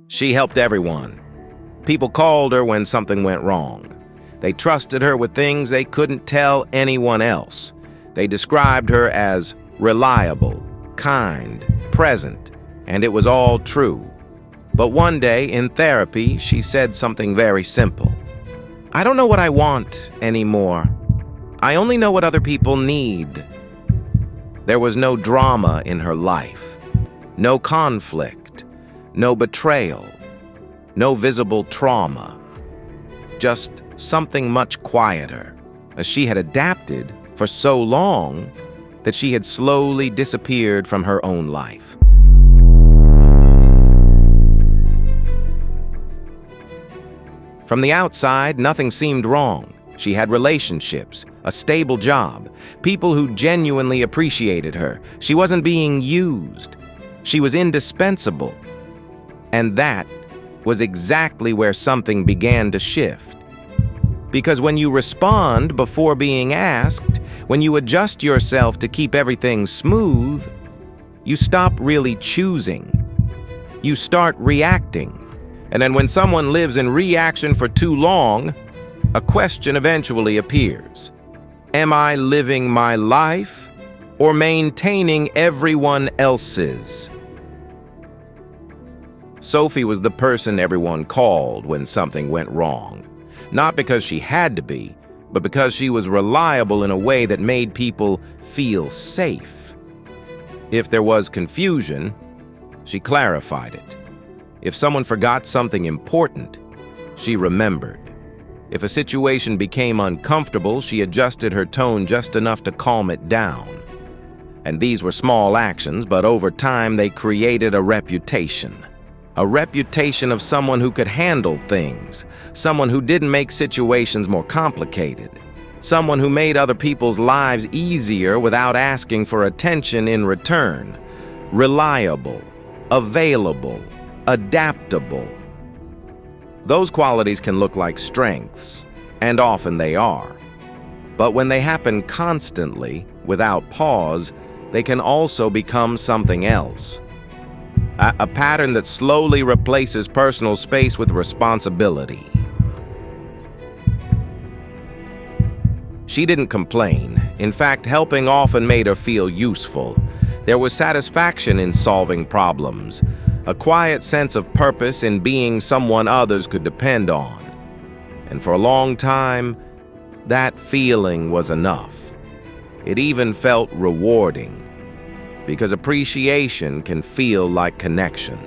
She helped everyone. People called her when something went wrong. They trusted her with things they couldn't tell anyone else. They described her as reliable, kind, present, and it was all true. But one day in therapy, she said something very simple. "I don't know what I want anymore. I only know what other people need." There was no drama in her life, no conflict, no betrayal, no visible trauma, just something much quieter, as she had adapted for so long that she had slowly disappeared from her own life. From the outside, nothing seemed wrong. She had relationships, a stable job, people who genuinely appreciated her. She wasn't being used. She was indispensable. And that was exactly where something began to shift. Because when you respond before being asked, when you adjust yourself to keep everything smooth, you stop really choosing. You start reacting. And then when someone lives in reaction for too long, a question eventually appears. Am I living my life or maintaining everyone else's? Sophie was the person everyone called when something went wrong. Not because she had to be, but because she was reliable in a way that made people feel safe. If there was confusion, she clarified it. If someone forgot something important, she remembered. If a situation became uncomfortable, she adjusted her tone just enough to calm it down. And these were small actions, but over time they created a reputation. A reputation of someone who could handle things, someone who didn't make situations more complicated, someone who made other people's lives easier without asking for attention in return. Reliable, available, adaptable. Those qualities can look like strengths, and often they are. But when they happen constantly, without pause, they can also become something else. A pattern that slowly replaces personal space with responsibility. She didn't complain. In fact, helping often made her feel useful. There was satisfaction in solving problems, a quiet sense of purpose in being someone others could depend on. And for a long time, that feeling was enough. It even felt rewarding, because appreciation can feel like connection.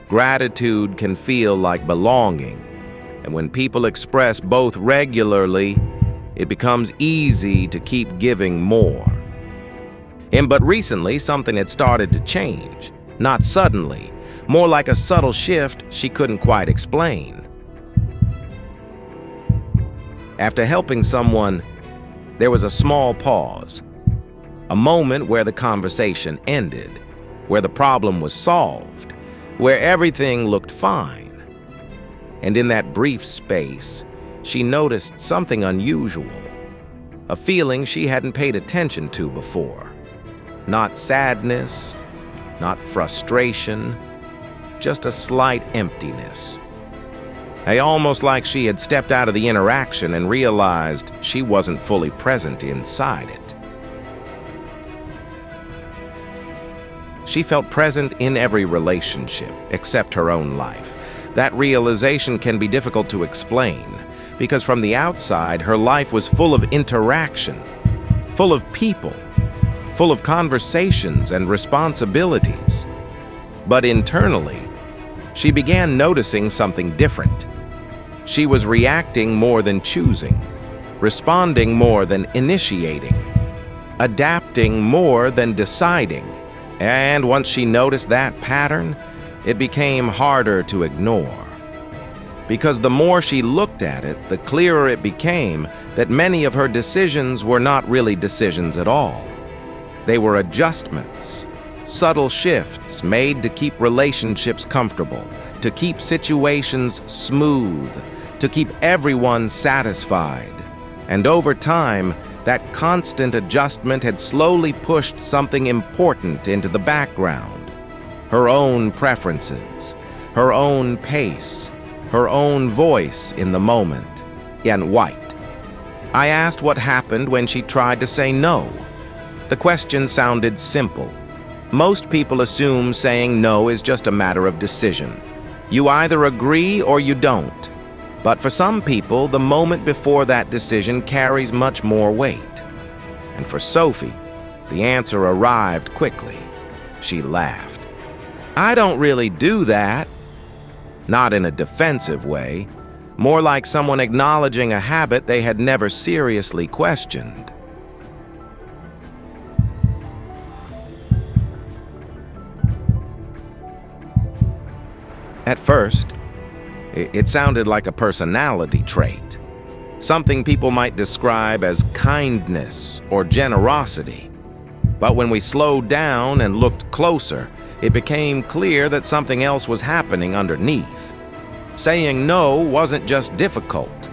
Gratitude can feel like belonging. And when people express both regularly, it becomes easy to keep giving more. But recently, something had started to change. Not suddenly, more like a subtle shift she couldn't quite explain. After helping someone, there was a small pause. A moment where the conversation ended, where the problem was solved, where everything looked fine. And in that brief space, she noticed something unusual, a feeling she hadn't paid attention to before. Not sadness, not frustration, just a slight emptiness. Almost like she had stepped out of the interaction and realized she wasn't fully present inside it. She felt present in every relationship, except her own life. That realization can be difficult to explain, because from the outside, her life was full of interaction, full of people, full of conversations and responsibilities. But internally, she began noticing something different. She was reacting more than choosing, responding more than initiating, adapting more than deciding. And once she noticed that pattern, it became harder to ignore. Because the more she looked at it, the clearer it became that many of her decisions were not really decisions at all. They were adjustments, subtle shifts made to keep relationships comfortable, to keep situations smooth, to keep everyone satisfied. And over time, that constant adjustment had slowly pushed something important into the background. Her own preferences, her own pace, her own voice in the moment, and white. I asked what happened when she tried to say no. The question sounded simple. Most people assume saying no is just a matter of decision. You either agree or you don't. But for some people, the moment before that decision carries much more weight. And for Sophie, the answer arrived quickly. She laughed. I don't really do that. Not in a defensive way, more like someone acknowledging a habit they had never seriously questioned. At first, it sounded like a personality trait, something people might describe as kindness or generosity. But when we slowed down and looked closer, it became clear that something else was happening underneath. Saying no wasn't just difficult.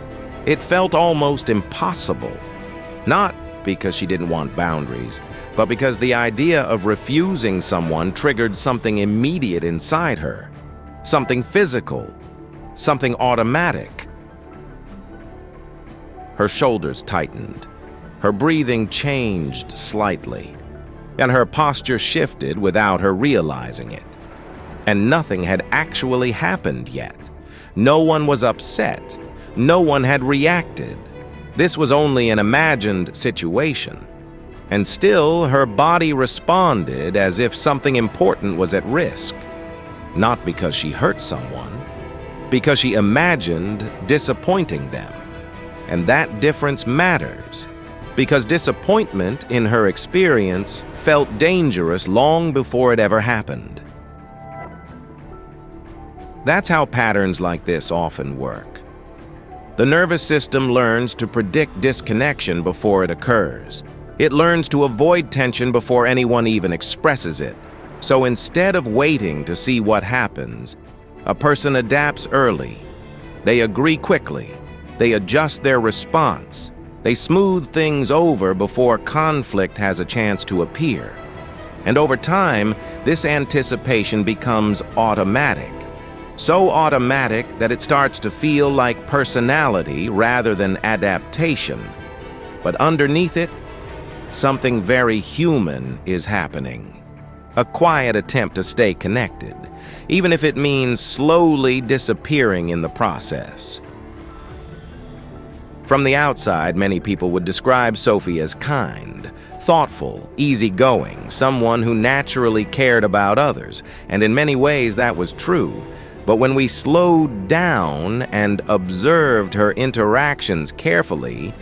It felt almost impossible. Not because she didn't want boundaries, but because the idea of refusing someone triggered something immediate inside her. Something physical, something automatic. Her shoulders tightened. Her breathing changed slightly, and her posture shifted without her realizing it. And nothing had actually happened yet. No one was upset. No one had reacted. This was only an imagined situation. And still, her body responded as if something important was at risk. Not because she hurt someone, because she imagined disappointing them. And that difference matters, because disappointment, in her experience, felt dangerous long before it ever happened. That's how patterns like this often work. The nervous system learns to predict disconnection before it occurs. It learns to avoid tension before anyone even expresses it. So instead of waiting to see what happens, a person adapts early. They agree quickly. They adjust their response. They smooth things over before conflict has a chance to appear. And over time, this anticipation becomes automatic. So automatic that it starts to feel like personality rather than adaptation. But underneath it, something very human is happening. A quiet attempt to stay connected, even if it means slowly disappearing in the process. From the outside, many people would describe Sophie as kind, thoughtful, easygoing, someone who naturally cared about others, and in many ways that was true. But when we slowed down and observed her interactions carefully,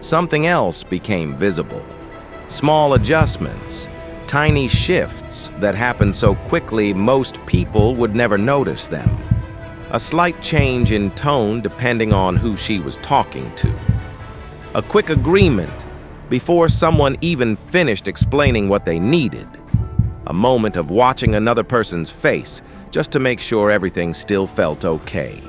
something else became visible. Small adjustments, tiny shifts that happened so quickly most people would never notice them. A slight change in tone depending on who she was talking to. A quick agreement before someone even finished explaining what they needed. A moment of watching another person's face just to make sure everything still felt okay.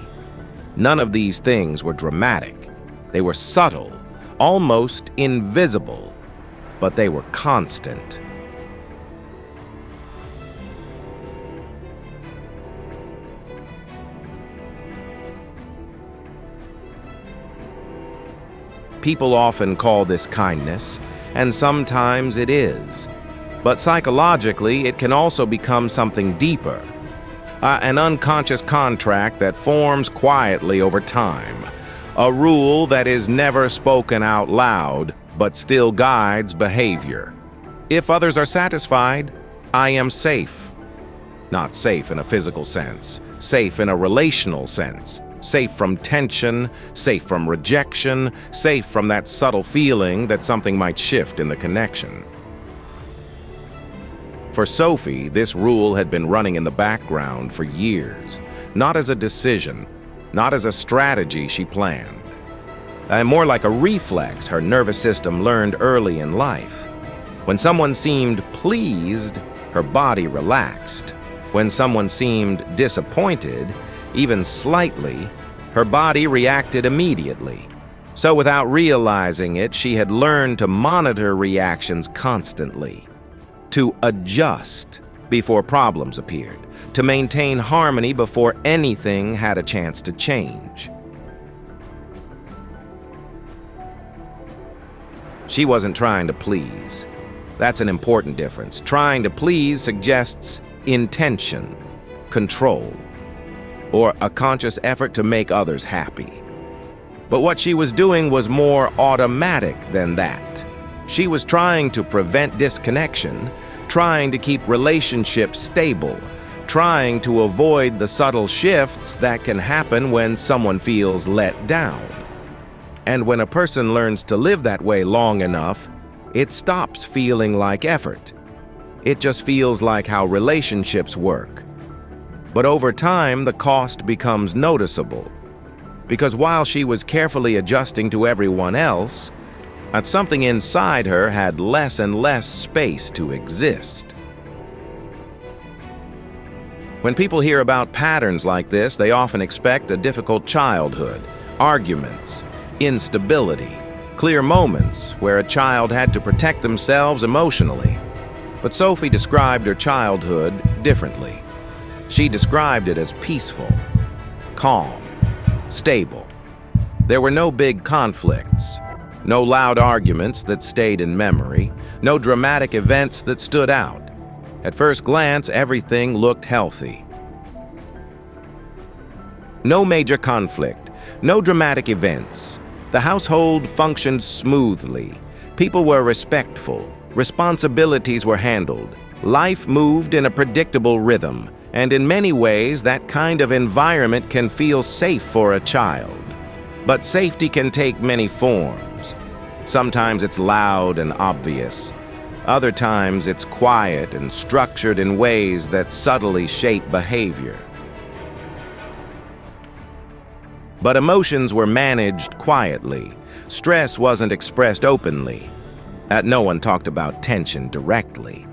None of these things were dramatic. They were subtle, almost invisible, but they were constant. People often call this kindness, and sometimes it is. But psychologically, it can also become something deeper. An unconscious contract that forms quietly over time. A rule that is never spoken out loud, but still guides behavior. If others are satisfied, I am safe. Not safe in a physical sense, safe in a relational sense. Safe from tension, safe from rejection, safe from that subtle feeling that something might shift in the connection. For Sophie, this rule had been running in the background for years, not as a decision, not as a strategy she planned. More like a reflex her nervous system learned early in life. When someone seemed pleased, her body relaxed. When someone seemed disappointed, even slightly, her body reacted immediately. So without realizing it, she had learned to monitor reactions constantly, to adjust before problems appeared, to maintain harmony before anything had a chance to change. She wasn't trying to please. That's an important difference. Trying to please suggests intention, control, or a conscious effort to make others happy. But what she was doing was more automatic than that. She was trying to prevent disconnection, trying to keep relationships stable, trying to avoid the subtle shifts that can happen when someone feels let down. And when a person learns to live that way long enough, it stops feeling like effort. It just feels like how relationships work. But over time, the cost becomes noticeable. Because while she was carefully adjusting to everyone else, something inside her had less and less space to exist. When people hear about patterns like this, they often expect a difficult childhood, arguments, instability, clear moments where a child had to protect themselves emotionally. But Sophie described her childhood differently. She described it as peaceful, calm, stable. There were no big conflicts, no loud arguments that stayed in memory, no dramatic events that stood out. At first glance, everything looked healthy. No major conflict, no dramatic events. The household functioned smoothly. People were respectful. Responsibilities were handled. Life moved in a predictable rhythm, and in many ways, that kind of environment can feel safe for a child. But safety can take many forms. Sometimes it's loud and obvious. Other times it's quiet and structured in ways that subtly shape behavior. But emotions were managed quietly. Stress wasn't expressed openly. No one talked about tension directly.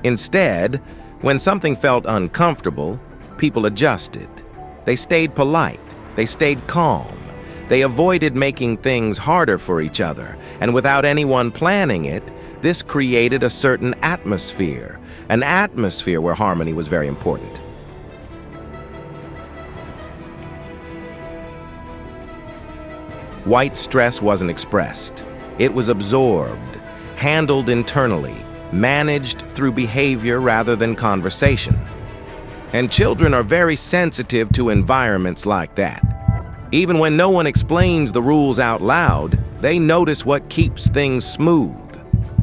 Instead, when something felt uncomfortable, people adjusted. They stayed polite. They stayed calm. They avoided making things harder for each other, and without anyone planning it, this created a certain atmosphere, an atmosphere where harmony was very important. White stress wasn't expressed. It was absorbed, handled internally, managed through behavior rather than conversation. And children are very sensitive to environments like that. Even when no one explains the rules out loud, they notice what keeps things smooth,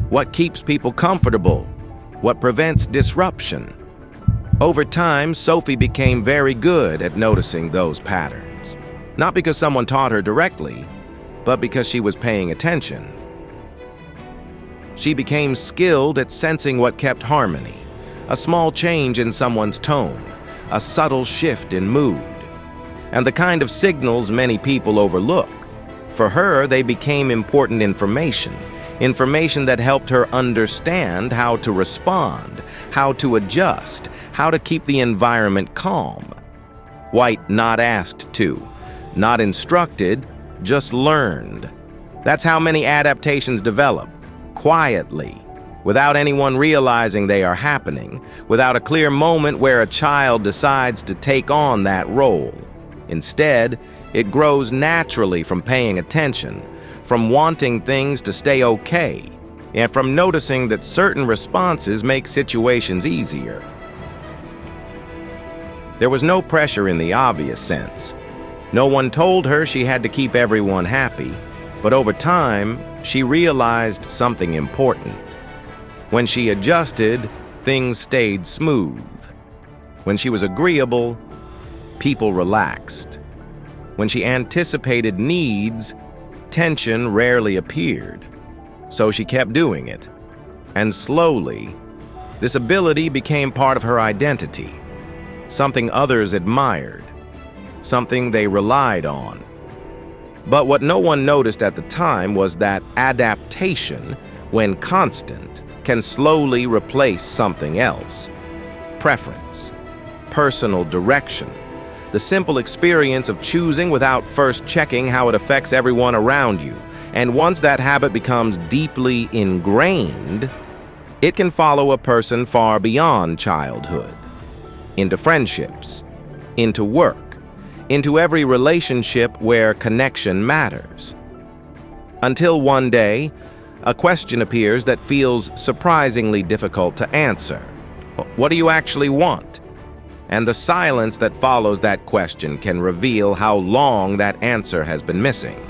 what keeps people comfortable, what prevents disruption. Over time, Sophie became very good at noticing those patterns. Not because someone taught her directly, but because she was paying attention. She became skilled at sensing what kept harmony, a small change in someone's tone, a subtle shift in mood, and the kind of signals many people overlook. For her, they became important information that helped her understand how to respond, how to adjust, how to keep the environment calm. White not asked to, not instructed, just learned. That's how many adaptations develop, quietly, without anyone realizing they are happening, without a clear moment where a child decides to take on that role. Instead, it grows naturally from paying attention, from wanting things to stay okay, and from noticing that certain responses make situations easier. There was no pressure in the obvious sense. No one told her she had to keep everyone happy, but over time, she realized something important. When she adjusted, things stayed smooth. When she was agreeable, people relaxed. When she anticipated needs, tension rarely appeared. So she kept doing it. And slowly, this ability became part of her identity, something others admired, something they relied on. But what no one noticed at the time was that adaptation, when constant, can slowly replace something else. Preference, personal direction, the simple experience of choosing without first checking how it affects everyone around you. And once that habit becomes deeply ingrained, it can follow a person far beyond childhood. into friendships, into work, into every relationship where connection matters. Until one day, a question appears that feels surprisingly difficult to answer. What do you actually want? And the silence that follows that question can reveal how long that answer has been missing.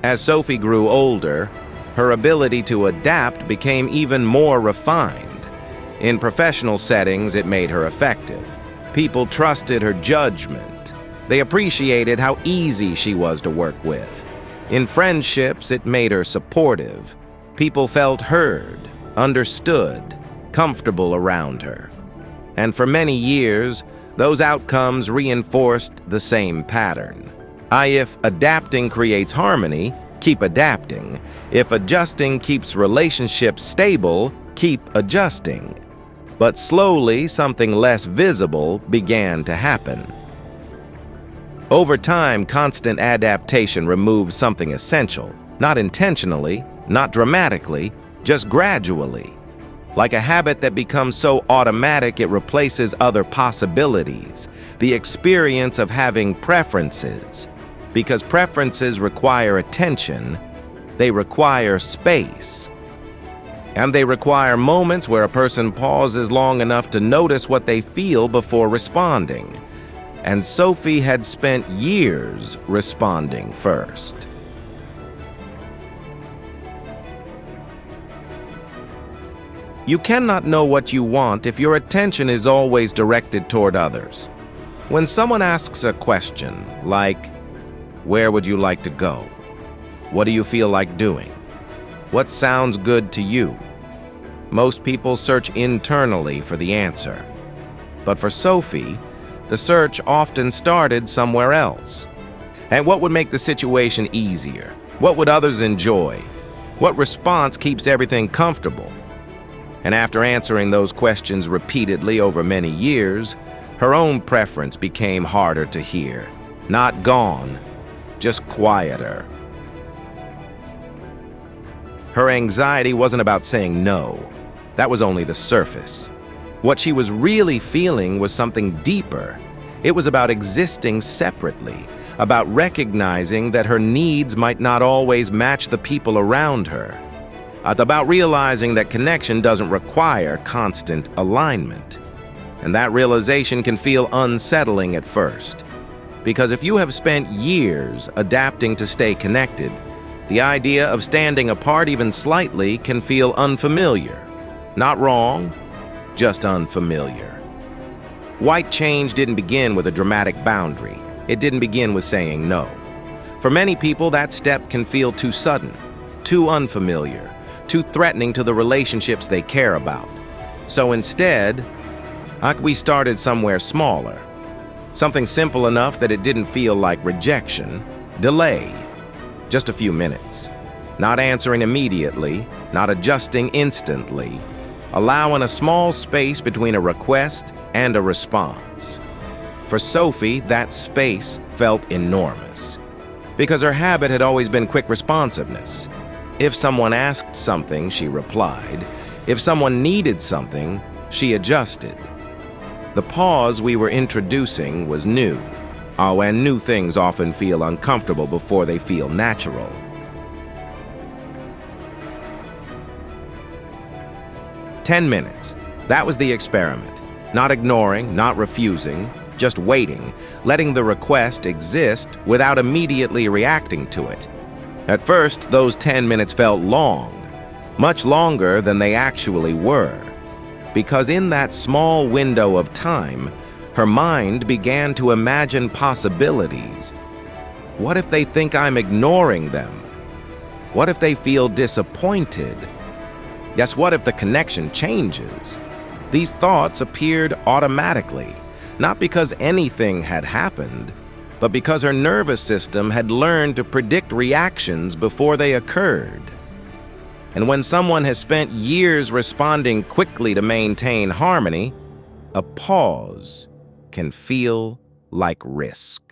As Sophie grew older, her ability to adapt became even more refined. In professional settings, it made her effective. People trusted her judgment. They appreciated how easy she was to work with. In friendships, it made her supportive. People felt heard, understood, comfortable around her. And for many years, those outcomes reinforced the same pattern. If adapting creates harmony, keep adapting. If adjusting keeps relationships stable, keep adjusting. But slowly, something less visible began to happen. Over time, constant adaptation removes something essential, not intentionally, not dramatically, just gradually. Like a habit that becomes so automatic it replaces other possibilities, the experience of having preferences. Because preferences require attention, they require space. And they require moments where a person pauses long enough to notice what they feel before responding. And Sophie had spent years responding first. You cannot know what you want if your attention is always directed toward others. When someone asks a question like, "Where would you like to go? What do you feel like doing? What sounds good to you?" Most people search internally for the answer. But for Sophie, the search often started somewhere else. And what would make the situation easier? What would others enjoy? What response keeps everything comfortable? And after answering those questions repeatedly over many years, her own preference became harder to hear. Not gone, just quieter. Her anxiety wasn't about saying no. That was only the surface. What she was really feeling was something deeper. It was about existing separately, about recognizing that her needs might not always match the people around her, about realizing that connection doesn't require constant alignment. And that realization can feel unsettling at first, because if you have spent years adapting to stay connected, the idea of standing apart even slightly can feel unfamiliar. Not wrong, just unfamiliar. White change didn't begin with a dramatic boundary. It didn't begin with saying no. For many people, that step can feel too sudden, too unfamiliar, too threatening to the relationships they care about. So instead, we started somewhere smaller. Something simple enough that it didn't feel like rejection. Delay. Just a few minutes. Not answering immediately, not adjusting instantly. Allowing a small space between a request and a response. For Sophie, that space felt enormous, because her habit had always been quick responsiveness. If someone asked something, she replied. If someone needed something, she adjusted. The pause we were introducing was new. And new things often feel uncomfortable before they feel natural. "10 minutes. That was the experiment. Not ignoring, not refusing, just waiting, letting the request exist without immediately reacting to it. At first, those 10 minutes felt long, much longer than they actually were, because in that small window of time, her mind began to imagine possibilities. What if they think I'm ignoring them? What if they feel disappointed? Yes, what if the connection changes? These thoughts appeared automatically, not because anything had happened, but because her nervous system had learned to predict reactions before they occurred. And when someone has spent years responding quickly to maintain harmony, a pause can feel like risk.